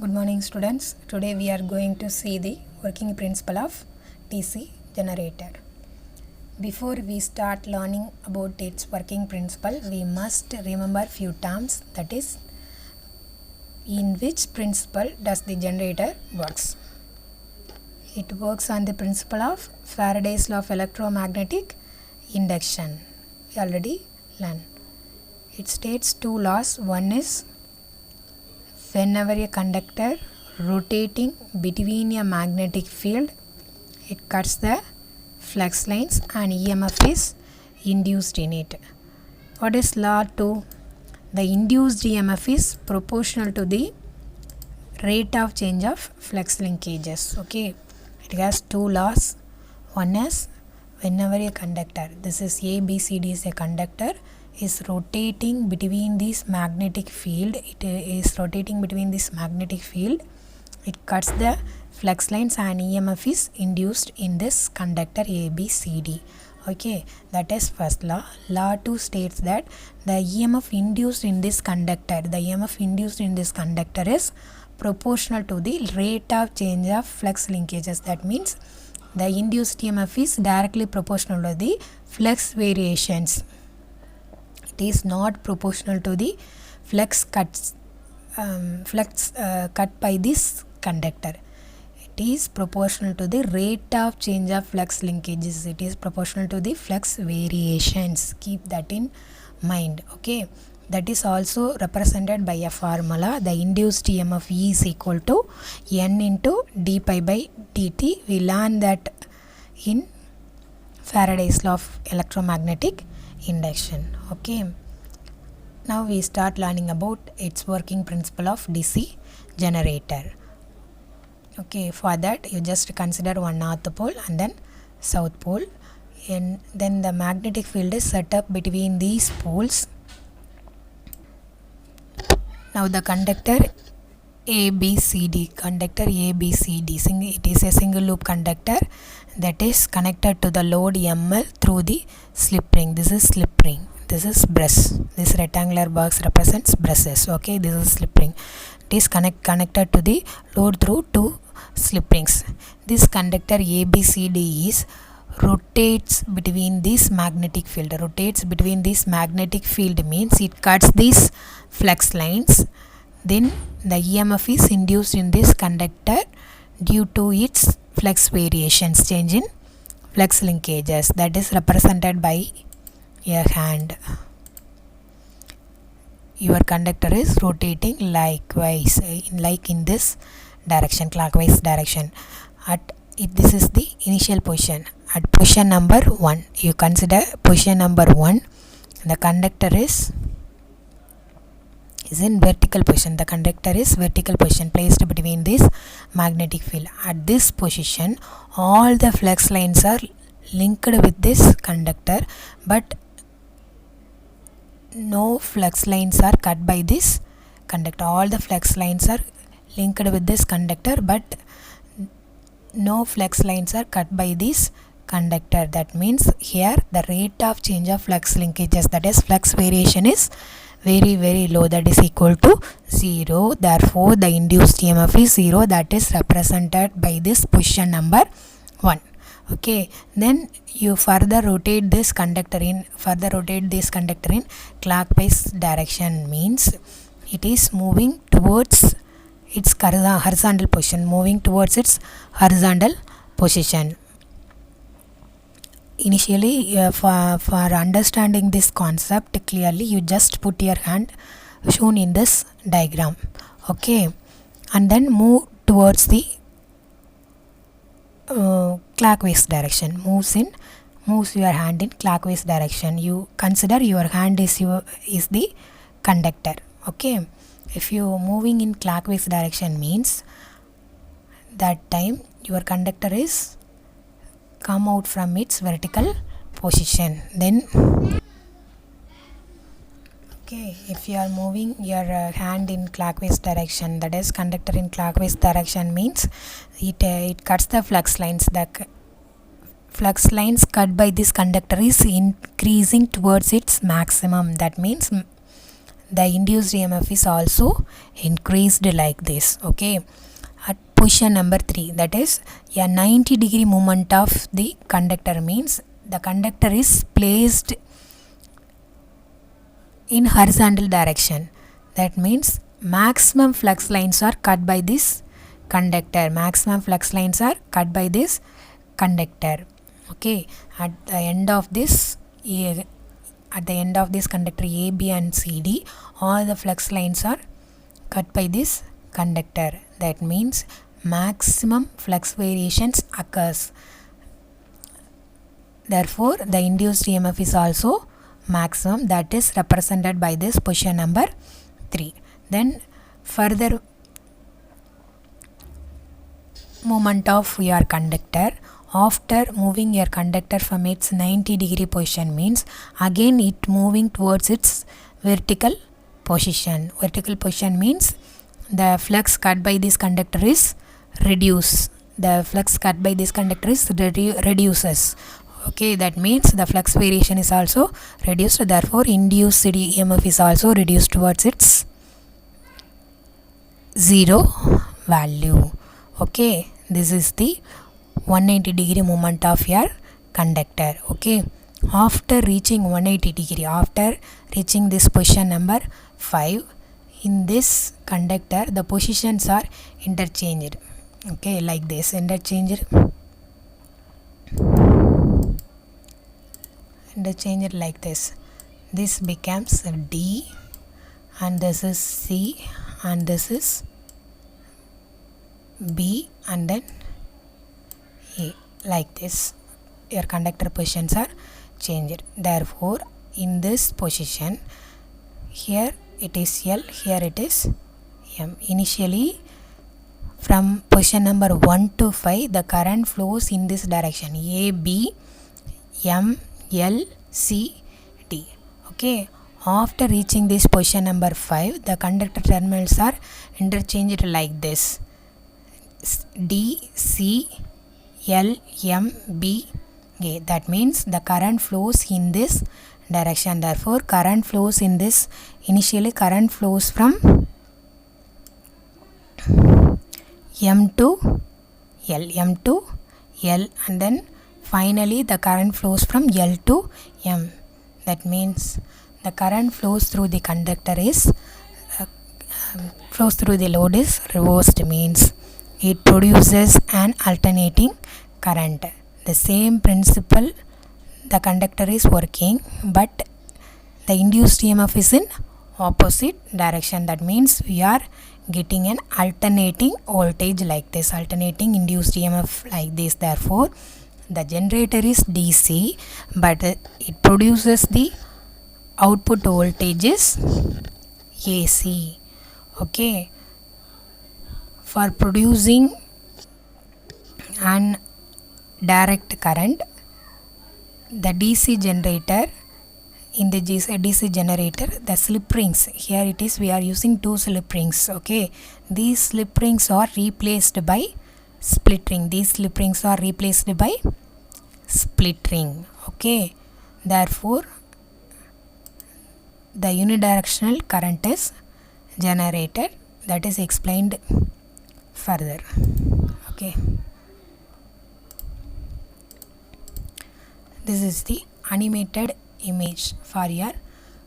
Good morning students. Today we are going to see the working principle of DC generator. Before we start learning about its working principle, we must remember few terms, that is, in which principle does the generator works. It works on the principle of Faraday's law of electromagnetic induction. We already learned. It states two laws. One is whenever a conductor rotating between a magnetic field, it cuts the flux lines and EMF is induced in it. What is law 2? The induced EMF is proportional to the rate of change of flux linkages. Okay, it has two laws. One is whenever a conductor, this is ABCD is a conductor, is rotating between this magnetic field, it cuts the flux lines and EMF is induced in this conductor ABCD. Okay, that is first law. Law 2 states that the EMF induced in this conductor is proportional to the rate of change of flux linkages. That means the induced EMF is directly proportional to the flux variations. It is not proportional to the flux cut by this conductor. It is proportional to the rate of change of flux linkages. It is proportional to the flux variations. Keep that in mind. Okay, that is also represented by a formula. The induced EMF E is equal to N into d pi by dt. We learned that in Faraday's law of electromagnetic induction. Okay, now we start learning about its working principle of DC generator. Okay, for that you just consider one north pole and then south pole, and then the magnetic field is set up between these poles. Now the conductor ABCD, it is a single loop conductor that is connected to the load ML through the slip ring. This is slip ring. This is brush. This rectangular box represents brushes. Okay, this is slip ring. It is connected to the load through two slip rings. This conductor ABCD is rotates between this magnetic field. Means it cuts these flux lines. Then the EMF is induced in this conductor due to its flux variations, change in flux linkages, that is represented by a hand. Your conductor is rotating likewise, like in this direction, clockwise direction. This is the initial position. At position number 1, you consider position number 1, the conductor is in vertical position. The conductor is vertical position placed between this magnetic field. At this position, all the flux lines are linked with this conductor, but no flux lines are cut by this conductor. All the flux lines are linked with this conductor, but no flux lines are cut by this conductor. That means here the rate of change of flux linkages, that is flux variation, is very low, that is equal to 0. Therefore the induced EMF is 0. That is represented by this position number 1. Okay, then you further rotate this conductor in clockwise direction, means it is moving towards its horizontal position. Initially, for understanding this concept clearly, you just put your hand shown in this diagram. Okay, and then move towards the clockwise direction. Moves your hand in clockwise direction. You consider your hand is the conductor. Okay, if you moving in clockwise direction, means that time your conductor is come out from its vertical position. Then okay, if you are moving your hand in clockwise direction, that is conductor in clockwise direction, means it cuts the flux lines. The flux lines cut by this conductor is increasing towards its maximum. That means the induced EMF is also increased like this. Okay, at position number 3, that is a 90-degree movement of the conductor means the conductor is placed in horizontal direction. That means maximum flux lines are cut by this conductor. Maximum flux lines are cut by this conductor. Okay, at the end of this conductor A, B and CD, all the flux lines are cut by this conductor. That means maximum flux variations occurs. Therefore, the induced EMF is also maximum, that is represented by this position number 3. Then further movement of your conductor, after moving your conductor from its 90-degree position means again it moving towards its vertical position. Vertical position means the flux cut by this conductor is reduced. The flux cut by this conductor is reduces. Okay, that means the flux variation is also reduced. Therefore, induced EMF is also reduced towards its zero value. Okay, this is the 180-degree movement of your conductor. Okay, after reaching 180 degree, after reaching this position number 5, in this conductor the positions are interchanged. Okay, like this, interchanged like this. This becomes D and this is C and this is B and then A, like this. Your conductor positions are changed. Therefore, in this position, here it is L, here it is M. Initially, from position number 1 to 5, the current flows in this direction, A, B, M, L, C, D. Okay, after reaching this position number 5, the conductor terminals are interchanged like this: D, C, L, M, B, A. That means the current flows in this direction. Therefore, current flows in this, initially current flows from M to L, and then finally the current flows from L to M. That means the current flows through the conductor is flows through the load is reversed, means it produces an alternating current. The same principle, the conductor is working, but the induced EMF is in opposite direction. That means we are getting an alternating voltage like this, alternating induced EMF like this. Therefore, the generator is DC, but it produces the output voltage is AC. Okay, for producing an direct current, the DC generator, in the DC generator, the slip rings, here it is, we are using 2 slip rings. Okay, these slip rings are replaced by split ring. These slip rings are replaced by split ring. Okay, therefore the unidirectional current is generated. That is explained further. Okay, this is the animated image for your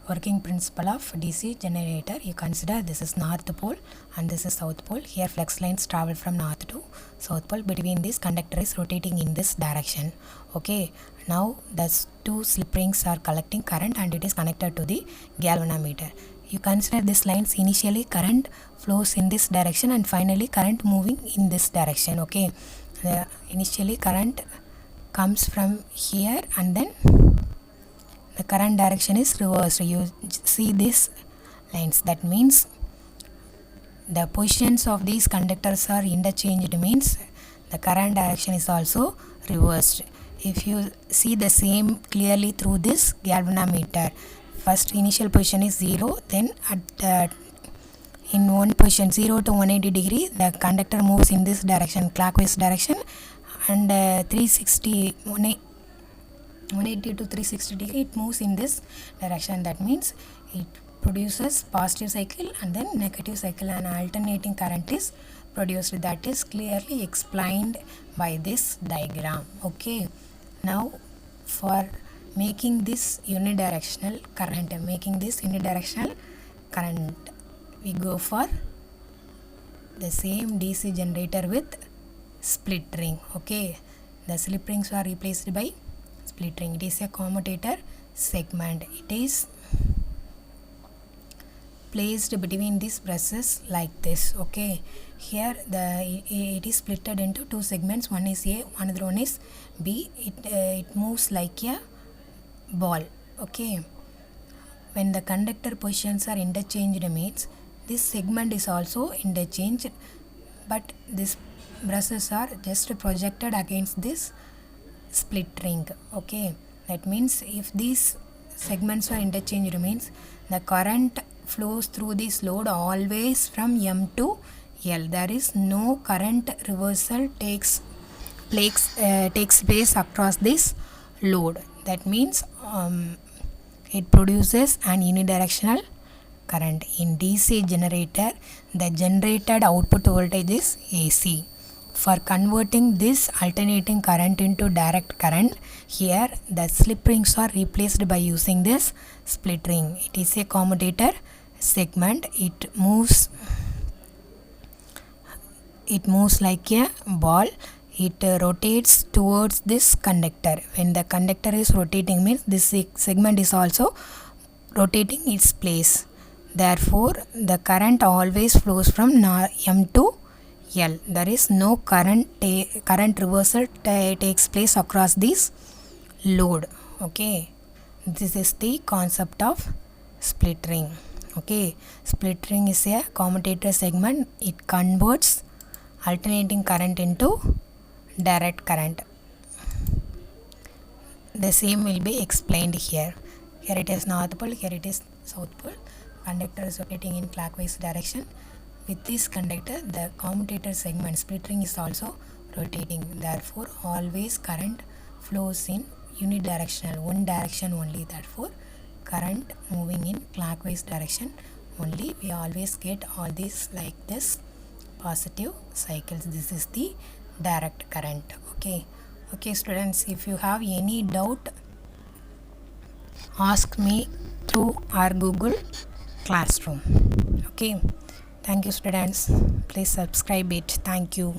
working principle of DC generator. You consider this is north pole and this is south pole. Here flux lines travel from north to south pole. Between this, conductor is rotating in this direction. Okay, now the 2 slip rings are collecting current and it is connected to the galvanometer. You consider these lines, initially current flows in this direction and finally current moving in this direction. Okay, initially current comes from here and then the current direction is reversed. You see these lines, that means the positions of these conductors are interchanged, means the current direction is also reversed. If you see the same clearly through this galvanometer, first initial position is 0, then at in one position 0 to 180 degree, the conductor moves in this direction, clockwise direction, and 180 to 360 degree, it moves in this direction. That means it produces positive cycle and then negative cycle, and alternating current is produced. That is clearly explained by this diagram. Okay, now for making this unidirectional current, we go for the same DC generator with split ring. Okay, the slip rings are replaced by split ring. It is a commutator segment. It is placed between these brushes like this. Okay, here it is splitted into two segments. One is A, another one is B. It moves like a ball. Okay, when the conductor positions are interchanged means this segment is also interchanged, but these brushes are just projected against this split ring. Okay, that means if these segments are interchanged means the current flows through this load always from M to L. There is no current reversal takes place across this load. That means it produces an unidirectional current. In DC generator, the generated output voltage is AC. For converting this alternating current into direct current, here the slip rings are replaced by using this split ring. It is a commutator segment. It moves like a ball. It rotates towards this conductor. When the conductor is rotating means this segment is also rotating its place. Therefore, the current always flows from M to L. There is no current reversal takes place across this load. Okay, this is the concept of split ring. Okay, split ring is a commutator segment. It converts alternating current into direct current. The same will be explained here. Here it is north pole, here it is south pole. Conductor is rotating in clockwise direction. With this conductor, the commutator segment split ring is also rotating. Therefore, always current flows in unidirectional, one direction only. Therefore, current moving in clockwise direction only. We always get all these like this positive cycles. This is the direct current. Okay students, if you have any doubt, ask me through our Google Classroom. Okay, thank you students. Please subscribe it. Thank you.